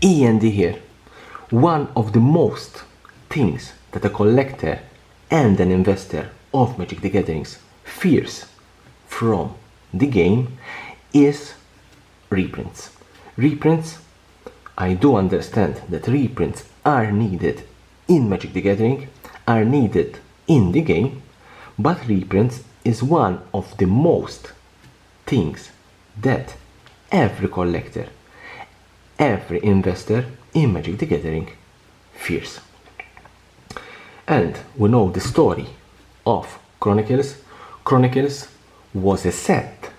E.N.D here. One of the most things that a collector and an investor of Magic the Gatherings fears from the game is reprints. Reprints, I do understand that reprints are needed in Magic the Gathering, are needed in the game, but reprints is one of the most things that every collector, every investor in Magic the Gathering fears. And we know the story of Chronicles. Chronicles was a set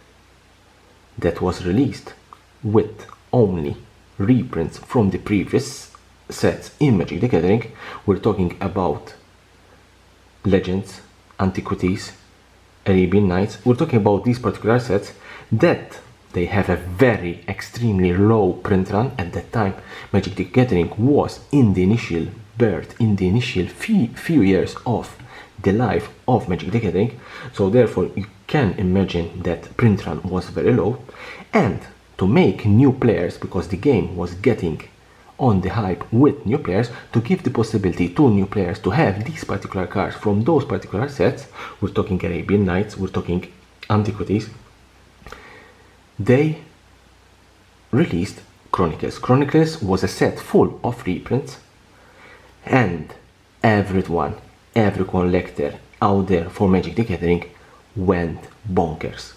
that was released with only reprints from the previous sets in Magic the Gathering. We're talking about Legends, Antiquities, Arabian Nights. We're talking about these particular sets that they have a very extremely low print run. At that time, Magic the Gathering was in the initial birth, in the initial few years of the life of Magic the Gathering. So therefore you can imagine that print run was very low. And to make new players, because the game was getting on the hype with new players, to give the possibility to new players to have these particular cards from those particular sets, we're talking Arabian Nights, we're talking Antiquities, they released Chronicles. Chronicles was a set full of reprints, and everyone, every collector out there for Magic the Gathering went bonkers.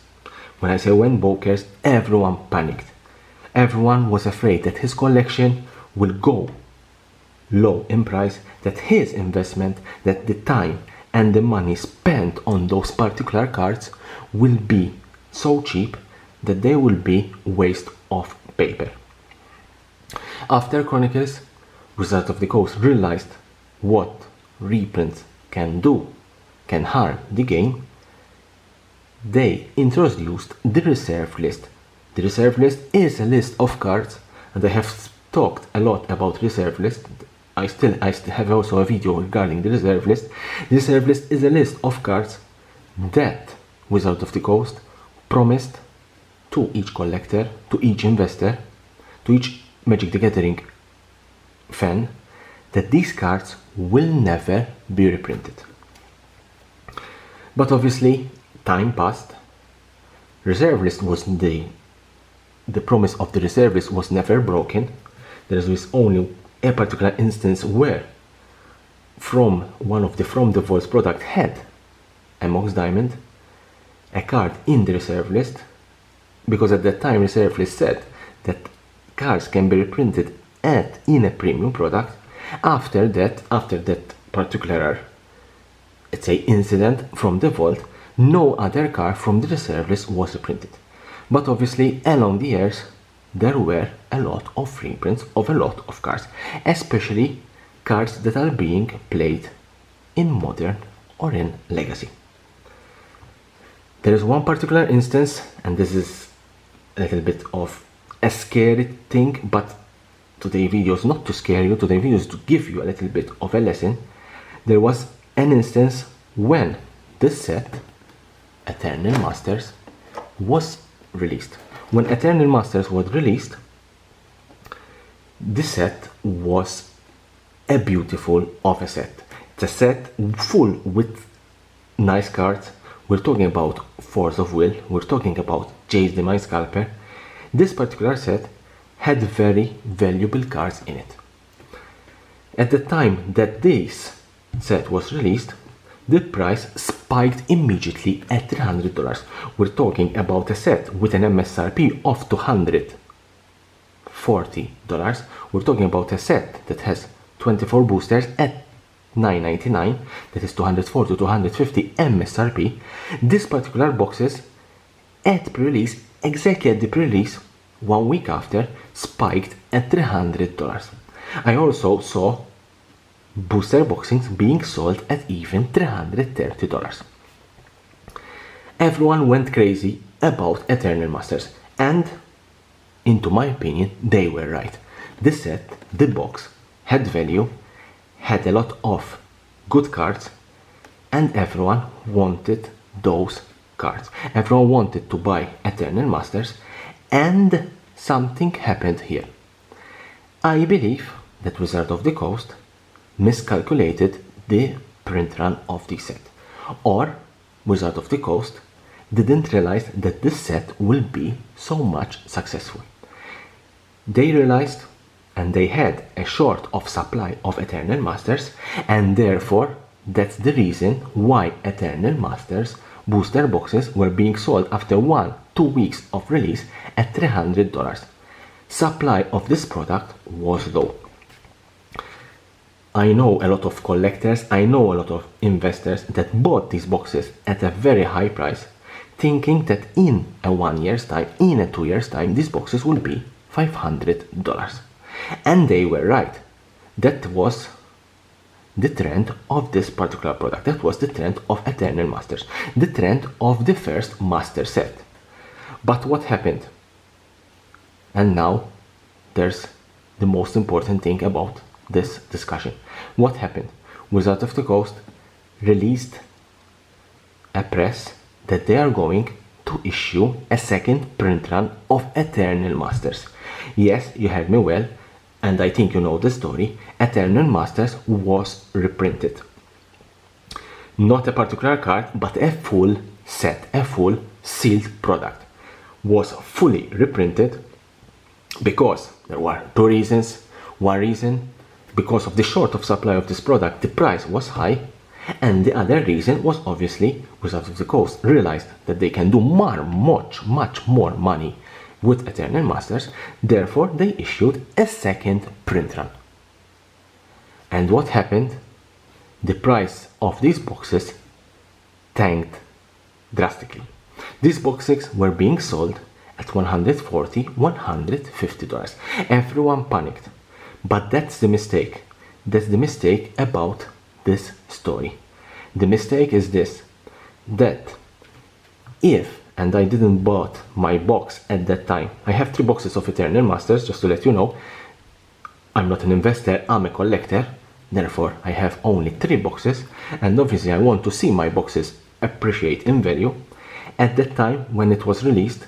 When I say went bonkers, everyone panicked. Everyone was afraid that his collection will go low in price, that his investment, that the time and the money spent on those particular cards will be so cheap that they will be waste of paper. After Chronicles, Wizards of the Coast realized what reprints can do, can harm the game. They introduced the reserve list. The reserve list is a list of cards, and I have talked a lot about reserve list. I still have also a video regarding the reserve list. The reserve list is a list of cards that Wizards of the Coast promised to each collector, to each investor, to each Magic the Gathering fan, that these cards will never be reprinted. But obviously, time passed. Reserve list was the promise of the reserve list was never broken. There was only a particular instance where from one of the From the Vaults product had a Mox Diamond, a card in the reserve list, because at that time reserve list said that cards can be reprinted in a premium product. After that particular, let's say, incident from the vault, no other card from the reserve list was reprinted. But obviously along the years there were a lot of reprints of a lot of cards, especially cards that are being played in Modern or in Legacy. There is one particular instance, and this is a little bit of a scary thing, but today's video is not to scare you, today's video is to give you a little bit of a lesson. There was an instance when this set, Eternal Masters, was released. When Eternal Masters was released, this set was a beautiful of a set. It's a set full with nice cards. We're talking about Force of Will, we're talking about Jace the Mind Scalper. This particular set had very valuable cards in it. At the time that this set was released, the price spiked immediately at $300. We're talking about a set with an MSRP of $240. We're talking about a set that has 24 boosters at $9.99, that is 240 to 250 MSRP. This particular boxes at pre-release, exactly at the pre-release, 1 week after, spiked at $300. I also saw booster boxings being sold at even $330. Everyone went crazy about Eternal Masters, and into my opinion they were right. The set, the box, had value, had a lot of good cards, and everyone wanted those cards. Everyone wanted to buy Eternal Masters, and something happened here. I believe that Wizard of the Coast miscalculated the print run of the set, or Wizard of the Coast didn't realize that this set will be so much successful. They realized and they had a short of supply of Eternal Masters, and therefore that's the reason why Eternal Masters booster boxes were being sold after 1-2 weeks of release at $300. Supply of this product was low. I know a lot of collectors, I know a lot of investors that bought these boxes at a very high price, thinking that in a 1 year's time, in a 2 years' time, these boxes will be $500. And they were right. That was the trend of this particular product. That was the trend of Eternal Masters, the trend of the first Master set. But what happened? And now there's the most important thing about this discussion. What happened? Wizard of the Coast released a press that they are going to issue a second print run of Eternal Masters. Yes, you heard me well, and I think you know the story. Eternal Masters was reprinted. Not a particular card, but a full set, a full sealed product was fully reprinted because there were two reasons. One reason, because of the short of supply of this product, the price was high, and the other reason was obviously Wizards of the Coast realized that they can do much more money with Eternal Masters, therefore they issued a second print run. And what happened? The price of these boxes tanked drastically. These boxes were being sold at $140, $150. Everyone panicked. But that's the mistake. That's the mistake about this story. The mistake is this, that if, and I didn't bought my box at that time, I have 3 boxes of Eternal Masters, just to let you know. I'm not an investor, I'm a collector, therefore I have only 3 boxes, and obviously I want to see my boxes appreciate in value. At that time, when it was released,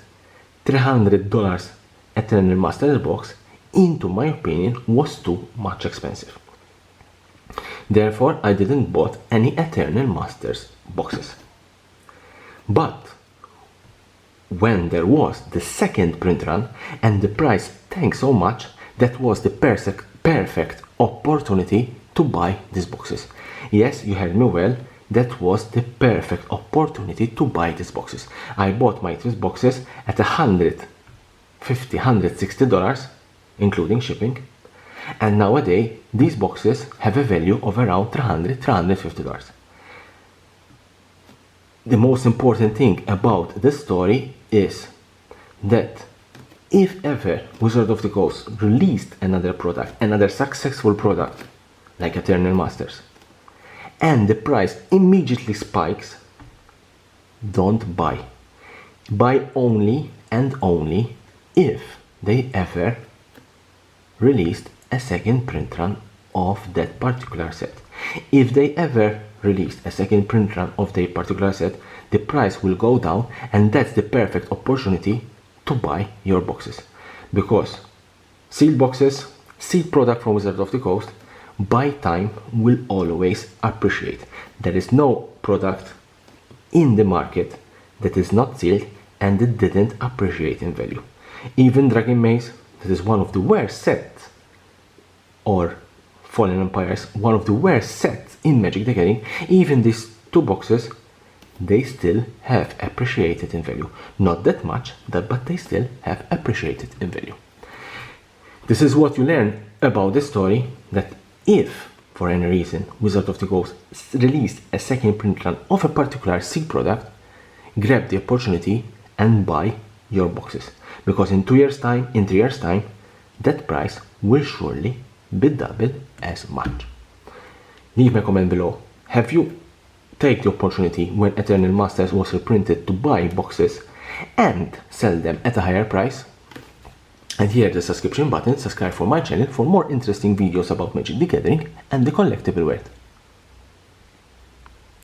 $300 Eternal Masters box, into my opinion, was too much expensive. Therefore, I didn't bought any Eternal Masters boxes. But when there was the second print run and the price tanked so much, that was the perfect opportunity to buy these boxes. Yes, you heard me well, that was the perfect opportunity to buy these boxes. I bought my 3 boxes at $150, $160, including shipping, and nowadays these boxes have a value of around $300, $350. The most important thing about this story is that if ever Wizard of the Coast released another product, another successful product like Eternal Masters, and the price immediately spikes, don't buy. Buy only and only if they ever released a second print run of that particular set. If they ever released a second print run of their particular set, the price will go down, and that's the perfect opportunity to buy your boxes. Because sealed boxes, sealed product from Wizard of the Coast, buy time will always appreciate. There is no product in the market that is not sealed and it didn't appreciate in value. Even Dragon Maze, that is one of the worst sets, or Fallen Empires, one of the worst sets in Magic the Gathering, even these 2 boxes, they still have appreciated in value. Not that much, but they still have appreciated in value. This is what you learn about the story, that if, for any reason, Wizard of the Coast released a second print run of a particular sealed product, grab the opportunity and buy your boxes. Because in 2 years' time, in 3 years' time, that price will surely be double as much. Leave me a comment below. Have you taken the opportunity when Eternal Masters was reprinted to buy boxes and sell them at a higher price? And here the subscription button, subscribe for my channel for more interesting videos about Magic the Gathering and the collectible world.